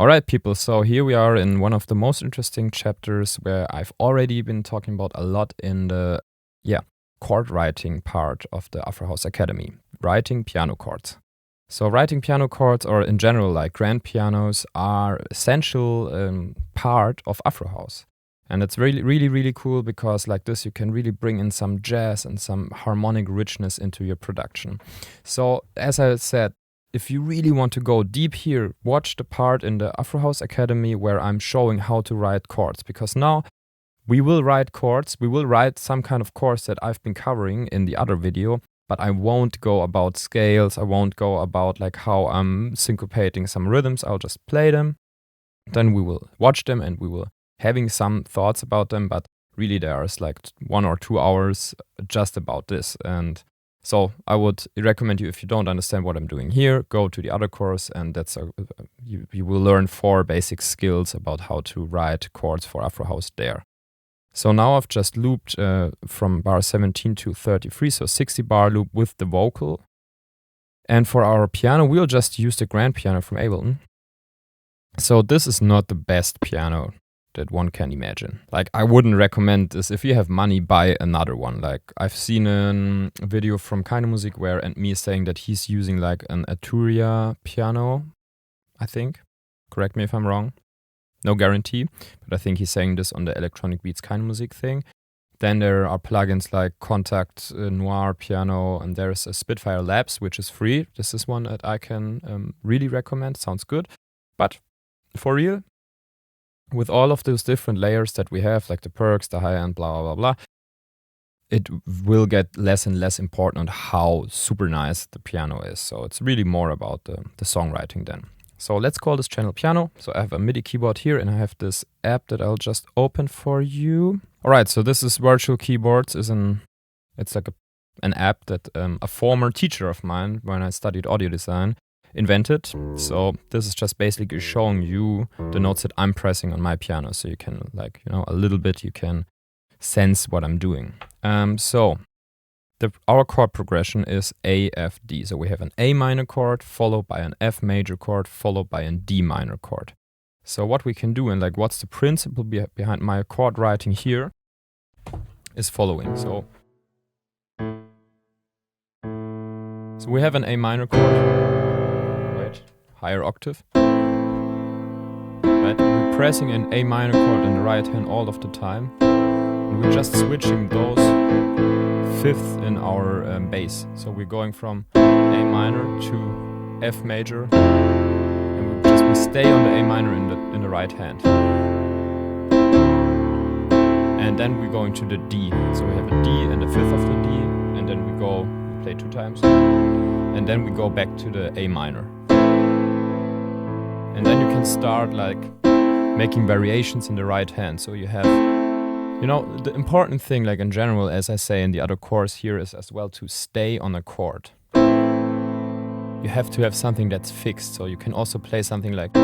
Alright, people, so here we are in one of the most interesting chapters where I've already been talking about a lot in the, chord writing part of the Afro House Academy, writing piano chords. So writing piano chords, or in general like grand pianos, are essential part of Afro House. And it's really, really, really cool because like this you can really bring in some jazz and some harmonic richness into your production. So as I said, if you really want to go deep here, watch the part in the Afro House Academy where I'm showing how to write chords. Because now we will write chords, we will write some kind of chords that I've been covering in the other video, but I won't go about scales, I won't go about like how I'm syncopating some rhythms, I'll just play them. Then we will watch them and we will having some thoughts about them, but really there's like 1 or 2 hours just about this. And so I would recommend you, if you don't understand what I'm doing here, go to the other course, and that's you will learn 4 basic skills about how to write chords for Afro House there. So now I've just looped from bar 17 to 33, so 60 bar loop with the vocal. And for our piano, we'll just use the grand piano from Ableton. So this is not the best piano that one can imagine. Like, I wouldn't recommend this. If you have money, buy another one. Like, I've seen a video from Keine Musik where and me saying that he's using like an Arturia piano, I think. Correct me if I'm wrong. No guarantee, but I think he's saying this on the Electronic Beats Keine Musik thing. Then there are plugins like Contact Noir Piano, and there's a Spitfire Labs, which is free. This is one that I can really recommend. Sounds good. But for real, with all of those different layers that we have, like the perks, the high-end, blah, blah, blah, blah, it will get less and less important how super nice the piano is. So it's really more about the songwriting then. So let's call this channel piano. So I have a MIDI keyboard here and I have this app that I'll just open for you. All right, so this is Virtual Keyboards. It's like an app that a former teacher of mine, when I studied audio design, invented. So this is just basically showing you the notes that I'm pressing on my piano, so you can a little bit you can sense what I'm doing. Our chord progression is A, F, D. So we have an A minor chord followed by an F major chord followed by a D minor chord. So what we can do and what's the principle behind my chord writing here is following. So we have an A minor chord. Higher octave. Right? We're pressing an A minor chord in the right hand all of the time. And we're just switching those fifths in our bass. So we're going from A minor to F major. And we stay on the A minor in the right hand. And then we're going to the D. So we have a D and a fifth of the D. And then we play 2 times. And then we go back to the A minor. And then you can start making variations in the right hand. So you have, the important thing in general, as I say in the other course here, is as well to stay on a chord. You have to have something that's fixed. So you can also play something like...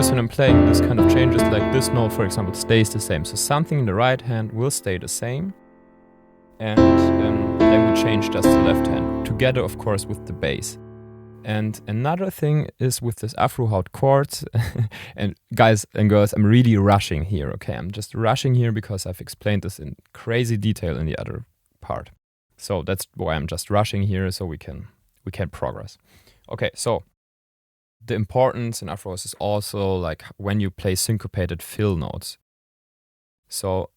when I'm playing this kind of changes, like this note for example stays the same, so something in the right hand will stay the same, and then we change just the left hand, together of course with the bass. And another thing is with this Afro House chords, and guys and girls, I'm really rushing here, okay? I'm just rushing here because I've explained this in crazy detail in the other part. So that's why I'm just rushing here, so we can progress. Okay, so the importance in Afro House is also when you play syncopated fill notes. So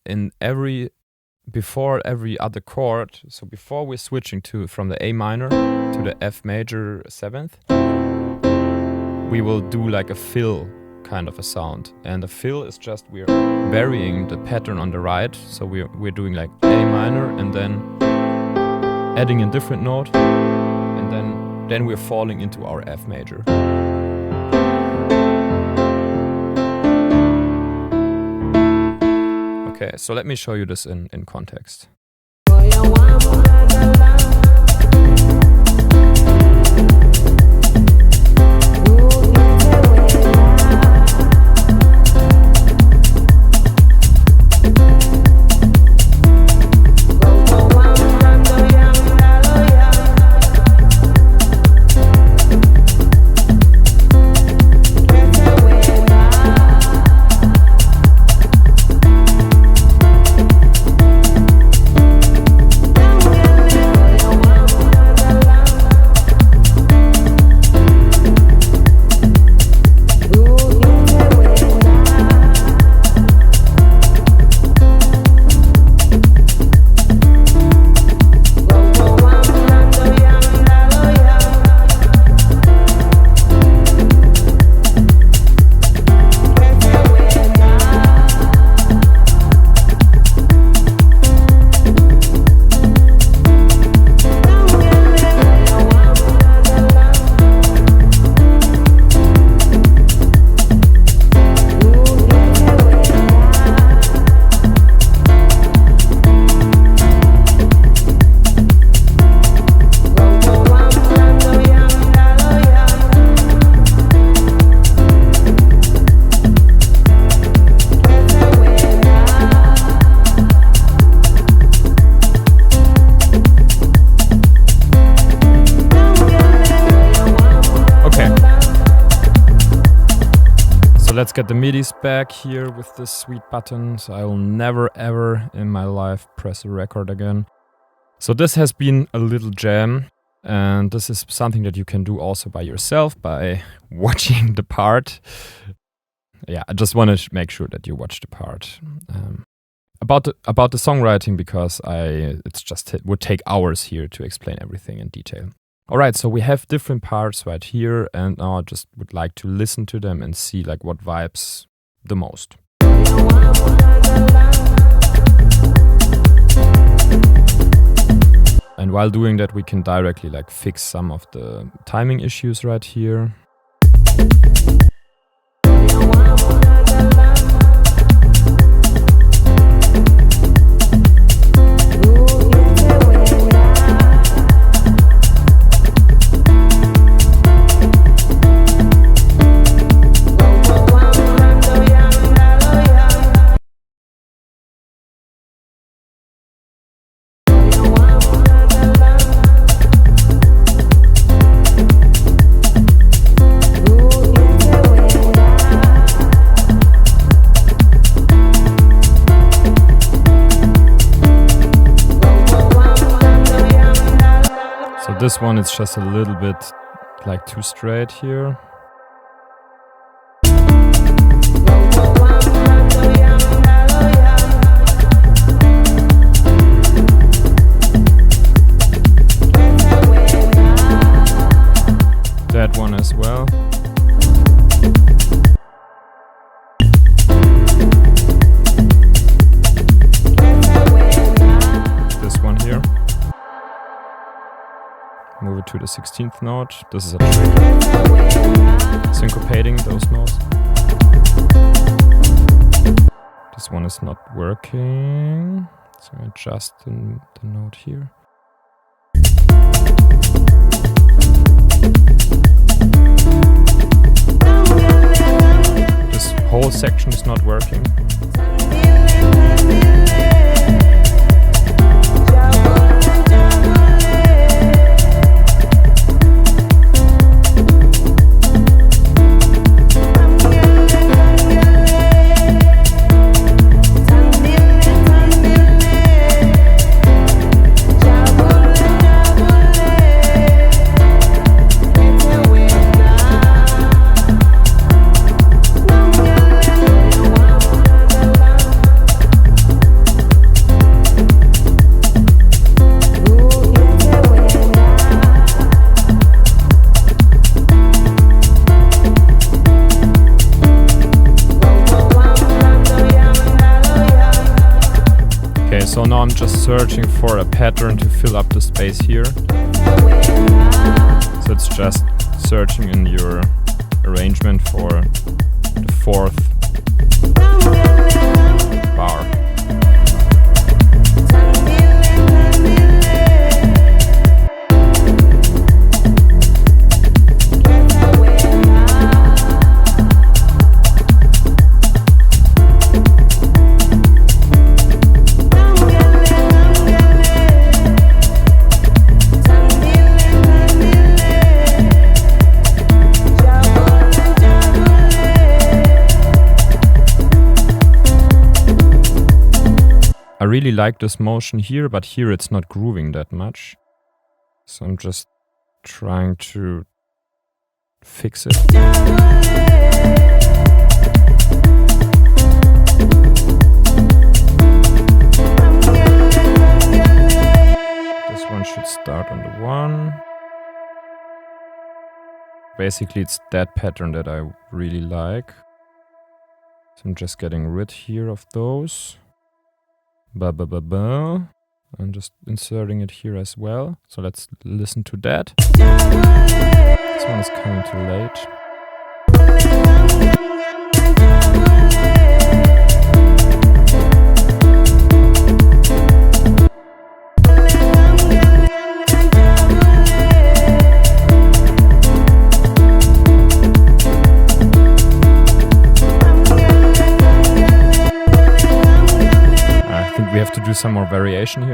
before every other chord, so before we're switching from the A minor to the F major 7th, we will do a fill kind of a sound. And the fill is just we're varying the pattern on the right. So we're doing A minor and then adding a different note, and then we're falling into our F major. Okay, so let me show you this in context. let's get the MIDIs back here with this sweet button. So I will never ever in my life press a record again. So this has been a little jam, and this is something that you can do also by yourself by watching the part. Yeah, I just want to make sure that you watch the part. About the songwriting, because it would take hours here to explain everything in detail. Alright, so we have different parts right here, and now I just would like to listen to them and see like what vibes the most. And while doing that, we can directly like fix some of the timing issues right here. This one is just a little bit like too straight here. That one as well. This one here. Move it to the 16th note. This is a trick. Syncopating those notes. This one is not working. So I adjust the note here. This whole section is not working. So now I'm just searching for a pattern to fill up the space here. So it's just searching in your arrangement for the 4th bar. I really like this motion here, but here it's not grooving that much. So I'm just trying to fix it. This one should start on the 1. Basically it's that pattern that I really like. So I'm just getting rid here of those. Ba ba ba ba. I'm just inserting it here as well. So let's listen to that. This one is coming too late. We have to do some more variation here.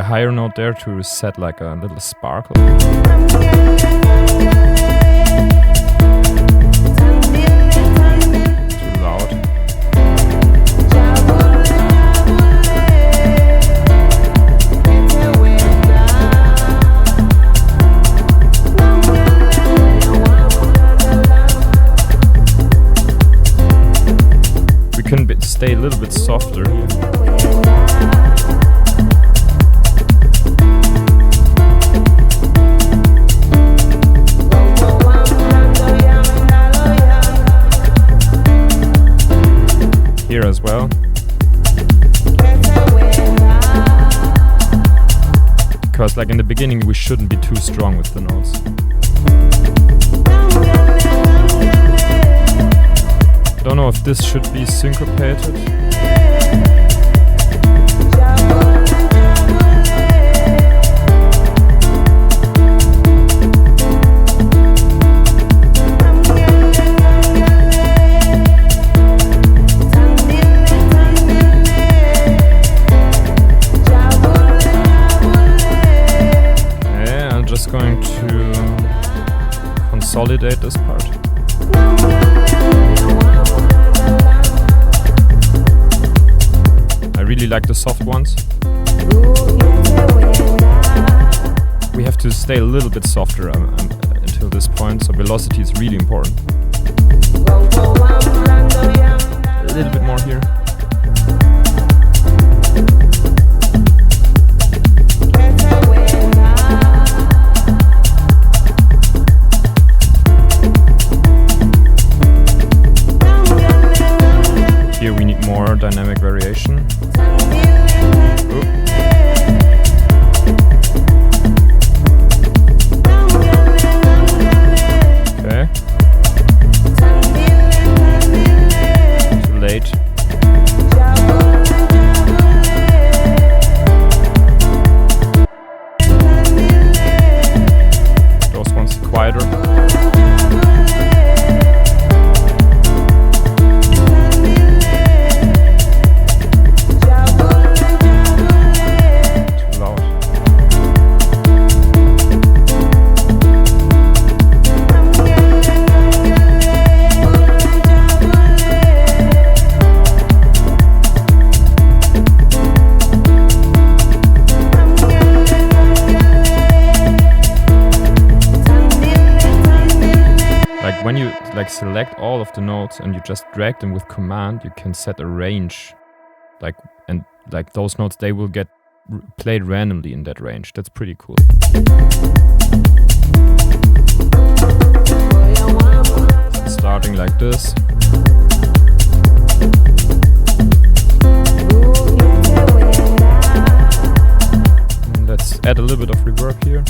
higher note there to set like a little sparkle. Too loud. We can stay a little bit softer here. Here as well. Because like in the beginning we shouldn't be too strong with the notes. Don't know if this should be syncopated. Going to consolidate this part. I really like the soft ones. We have to stay a little bit softer until this point, so velocity is really important. A little bit more here. Here we need more dynamic variation. Ooh. Okay. Too late. Those ones quieter. When you like select all of the notes and you just drag them with command, you can set a range, and those notes, they will get played randomly in that range. That's pretty cool. So starting like this. And let's add a little bit of reverb here.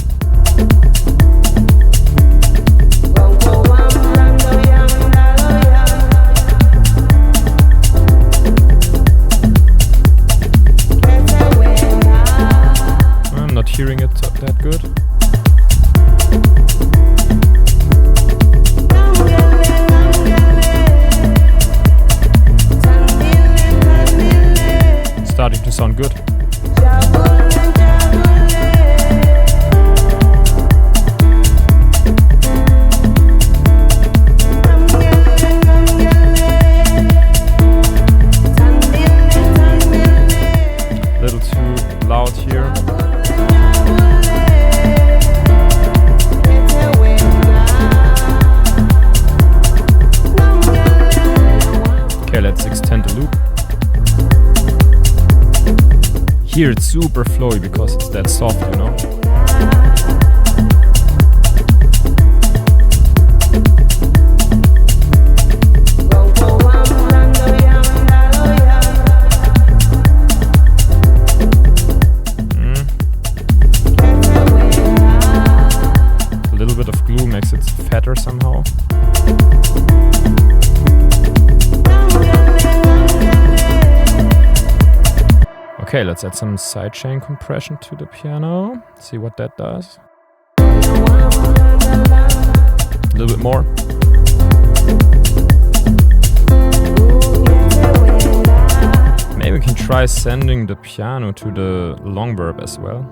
I'm not hearing it that good. It's starting to sound good. Loud here. Okay, let's extend the loop. Here it's super flowy because it's that soft, you know. Makes it fatter somehow. Okay, let's add some sidechain compression to the piano. See what that does. A little bit more. Maybe we can try sending the piano to the long verb as well.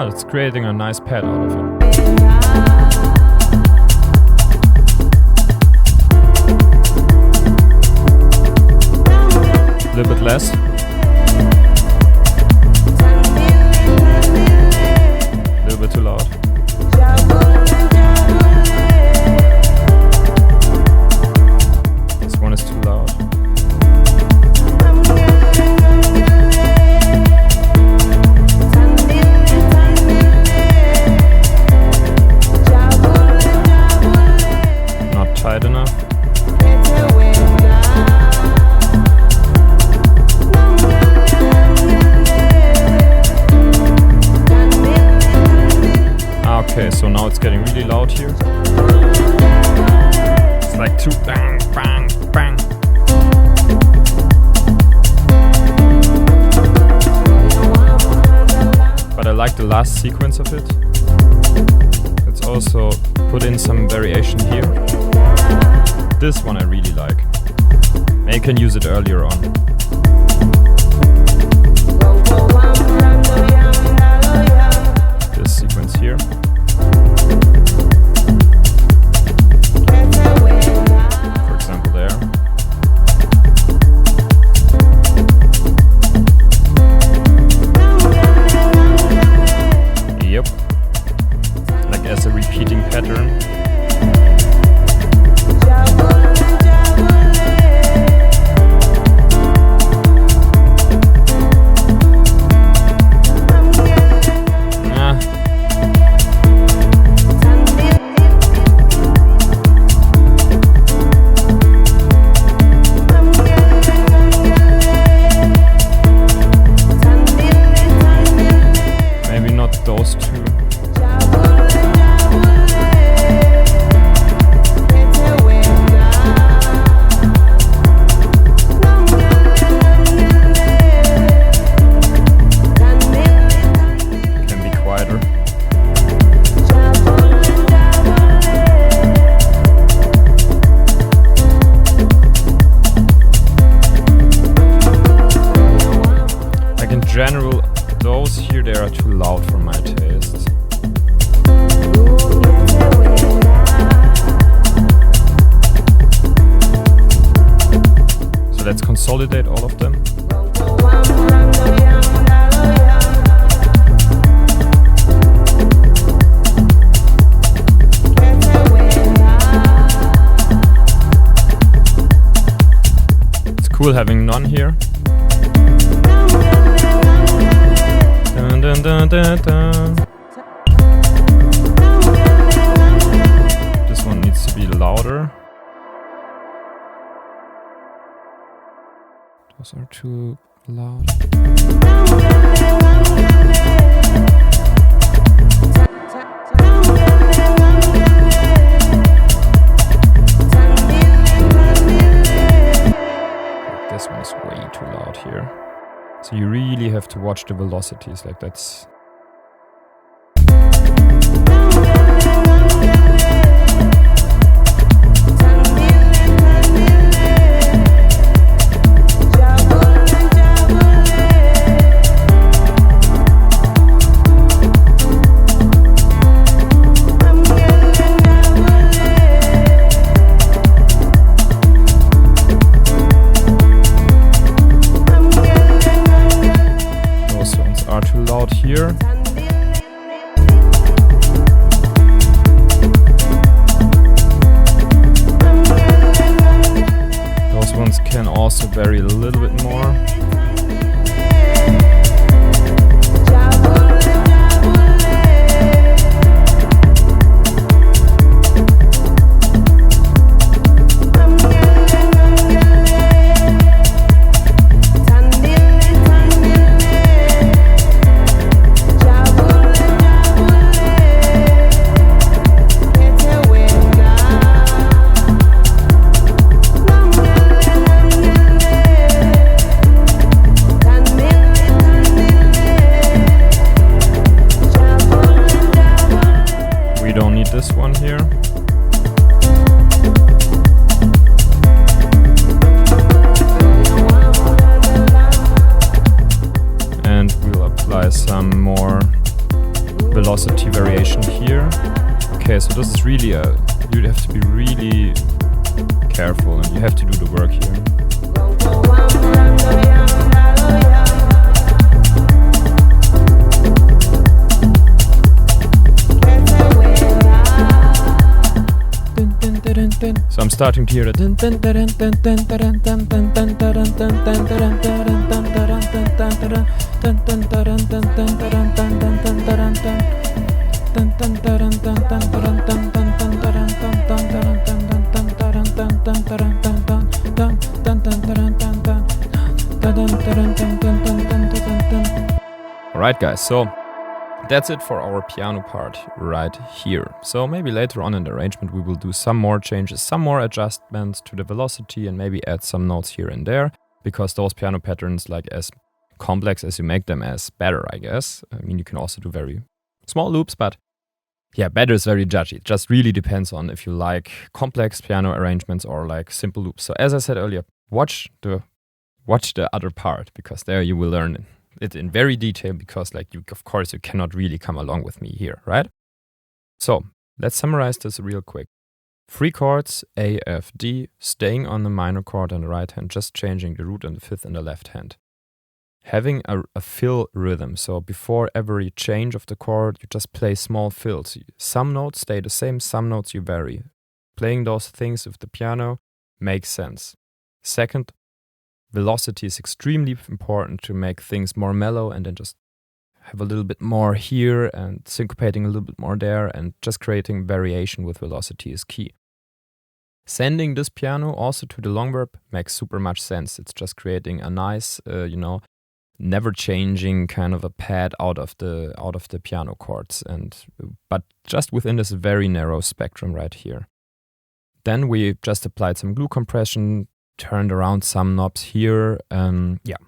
It's creating a nice pad out of it. A little bit less. A little bit too loud. This one is too loud. Tight enough. Okay, so now it's getting really loud here. It's like two bang, bang, bang. But I like the last sequence of it. Let's also put in some variation here. This one I really like. And you can use it earlier on. This sequence here. For example there. Yep. Like as a repeating pattern. Those two. Can be quieter. Like in general, those here, they are too loud for my taste. So let's consolidate all of them. It's cool having none here. Dun, dun, dun, dun. This one needs to be louder. Those are too loud. This one is way too loud here. So you really have to watch the velocities, like that's... Here. Those ones can also vary a little bit more. this is really you have to be really careful and you have to do the work here. So I'm starting to hear the Alright guys, so that's it for our piano part right here. So maybe later on in the arrangement we will do some more changes, some more adjustments to the velocity and maybe add some notes here and there, because those piano patterns, like as complex as you make them, as better, I guess. I mean, you can also do very small loops, but yeah, better is very judgy. It just really depends on if you like complex piano arrangements or like simple loops. So as I said earlier, watch the other part, because there you will learn it in very detail, because like you, of course, you cannot really come along with me here, right? So let's summarize this real quick. 3 chords, A, F, D, staying on the minor chord on the right hand, just changing the root on the fifth in the left hand. Having a fill rhythm, so before every change of the chord, you just play small fills. Some notes stay the same, some notes you vary. Playing those things with the piano makes sense. Second, velocity is extremely important to make things more mellow, and then just have a little bit more here and syncopating a little bit more there, and just creating variation with velocity is key. Sending this piano also to the long verb makes super much sense. It's just creating a nice, never changing kind of a pad out of the piano chords, but just within this very narrow spectrum right here. Then we just applied some glue compression, turned around some knobs here.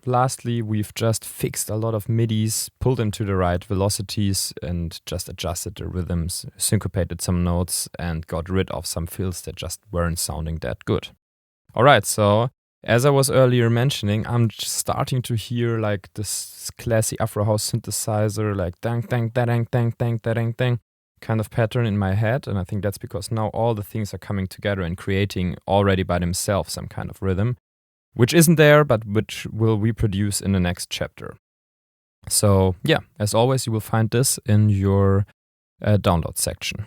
Lastly, we've just fixed a lot of midis, pulled them to the right velocities, and just adjusted the rhythms, syncopated some notes, and got rid of some fills that just weren't sounding that good. Alright, so as I was earlier mentioning, I'm just starting to hear like this classy Afro house synthesizer, like dang dang dang dang dang dang dang kind of pattern in my head, and I think that's because now all the things are coming together and creating already by themselves some kind of rhythm, which isn't there, but which will reproduce in the next chapter. So yeah, as always, you will find this in your download section.